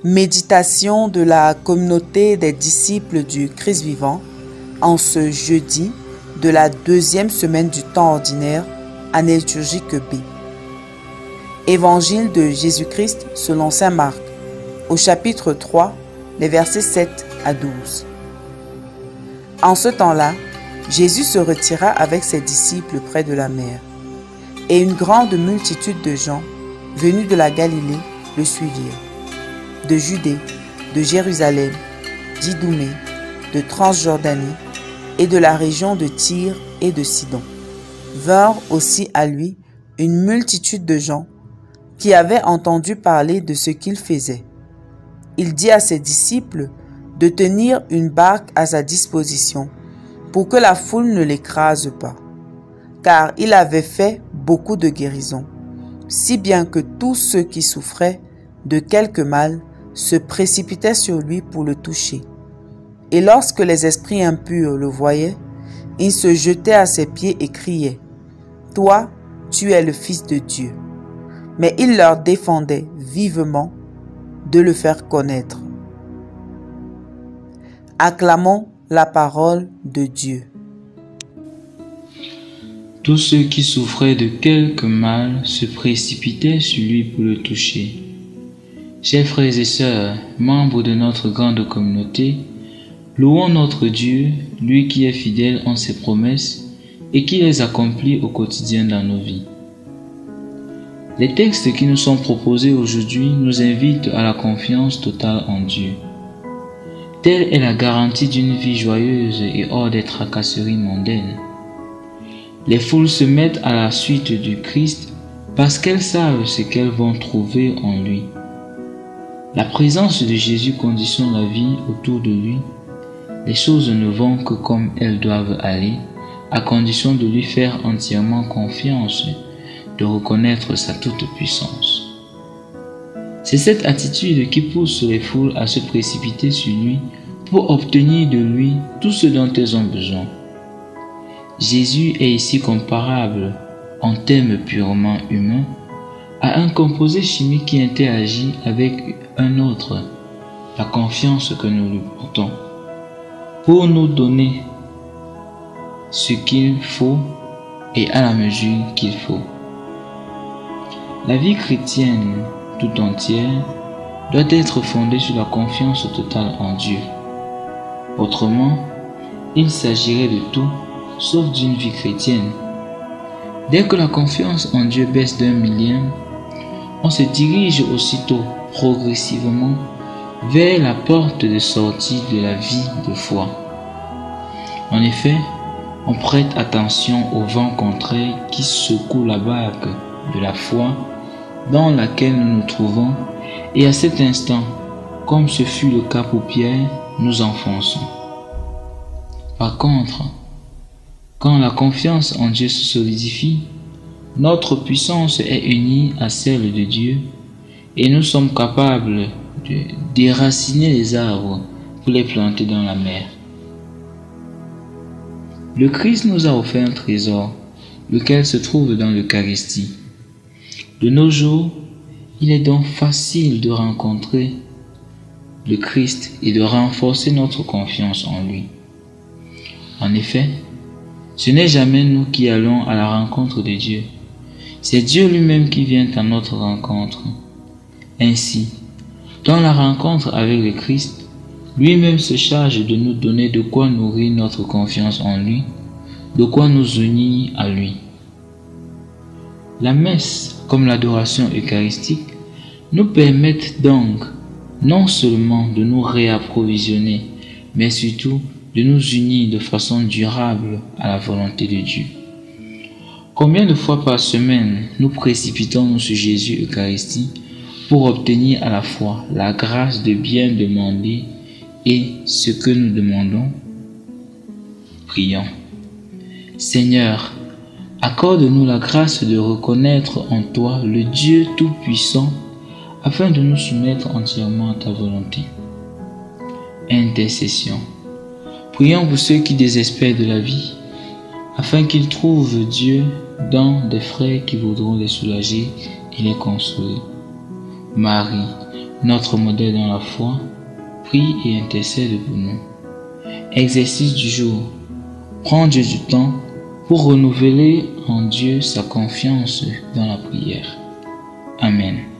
Méditation de la communauté des disciples du Christ vivant en ce jeudi de la deuxième semaine du temps ordinaire, année liturgique B. Évangile de Jésus-Christ selon saint Marc, au chapitre 3, les versets 7 à 12. En ce temps-là, Jésus se retira avec ses disciples près de la mer, et une grande multitude de gens, venus de la Galilée, le suivirent. De Judée, de Jérusalem, d'Idoumée, de Transjordanie et de la région de Tyr et de Sidon. Vinrent aussi à lui une multitude de gens qui avaient entendu parler de ce qu'il faisait. Il dit à ses disciples de tenir une barque à sa disposition pour que la foule ne l'écrase pas, car il avait fait beaucoup de guérisons, si bien que tous ceux qui souffraient de quelque mal se précipitaient sur lui pour le toucher. Et lorsque les esprits impurs le voyaient, ils se jetaient à ses pieds et criaient : « Toi, tu es le Fils de Dieu. » Mais il leur défendait vivement de le faire connaître. Acclamons la parole de Dieu. Tous ceux qui souffraient de quelque mal se précipitaient sur lui pour le toucher. Chers frères et sœurs, membres de notre grande communauté, louons notre Dieu, lui qui est fidèle en ses promesses et qui les accomplit au quotidien dans nos vies. Les textes qui nous sont proposés aujourd'hui nous invitent à la confiance totale en Dieu. Telle est la garantie d'une vie joyeuse et hors des tracasseries mondaines. Les foules se mettent à la suite du Christ parce qu'elles savent ce qu'elles vont trouver en lui. La présence de Jésus conditionne la vie autour de lui. Les choses ne vont que comme elles doivent aller, à condition de lui faire entièrement confiance, de reconnaître sa toute-puissance. C'est cette attitude qui pousse les foules à se précipiter sur lui pour obtenir de lui tout ce dont elles ont besoin. Jésus est ici comparable, en termes purement humains, à un composé chimique qui interagit avec un autre, la confiance que nous lui portons, pour nous donner ce qu'il faut et à la mesure qu'il faut. La vie chrétienne tout entière doit être fondée sur la confiance totale en Dieu. Autrement, il s'agirait de tout sauf d'une vie chrétienne. Dès que la confiance en Dieu baisse d'1 millien, on se dirige aussitôt, progressivement, vers la porte de sortie de la vie de foi. En effet, on prête attention au vent contraire qui secoue la barque de la foi dans laquelle nous nous trouvons, et à cet instant, comme ce fut le cas pour Pierre, nous enfonçons. Par contre, quand la confiance en Dieu se solidifie, notre puissance est unie à celle de Dieu et nous sommes capables de déraciner les arbres pour les planter dans la mer. Le Christ nous a offert un trésor, lequel se trouve dans l'Eucharistie. De nos jours, il est donc facile de rencontrer le Christ et de renforcer notre confiance en lui. En effet, ce n'est jamais nous qui allons à la rencontre de Dieu. C'est Dieu lui-même qui vient à notre rencontre. Ainsi, dans la rencontre avec le Christ, lui-même se charge de nous donner de quoi nourrir notre confiance en lui, de quoi nous unir à lui. La messe, comme l'adoration eucharistique, nous permettent donc non seulement de nous réapprovisionner, mais surtout de nous unir de façon durable à la volonté de Dieu. Combien de fois par semaine nous précipitons-nous sur Jésus Eucharistie pour obtenir à la fois la grâce de bien demander et ce que nous demandons? Prions. Seigneur, accorde-nous la grâce de reconnaître en toi le Dieu Tout-Puissant afin de nous soumettre entièrement à ta volonté. Intercession. Prions pour ceux qui désespèrent de la vie, afin qu'ils trouvent Dieu dans des frères qui voudront les soulager et les consoler. Marie, notre modèle dans la foi, prie et intercède pour nous. Exercice du jour. Prendre du temps pour renouveler en Dieu sa confiance dans la prière. Amen.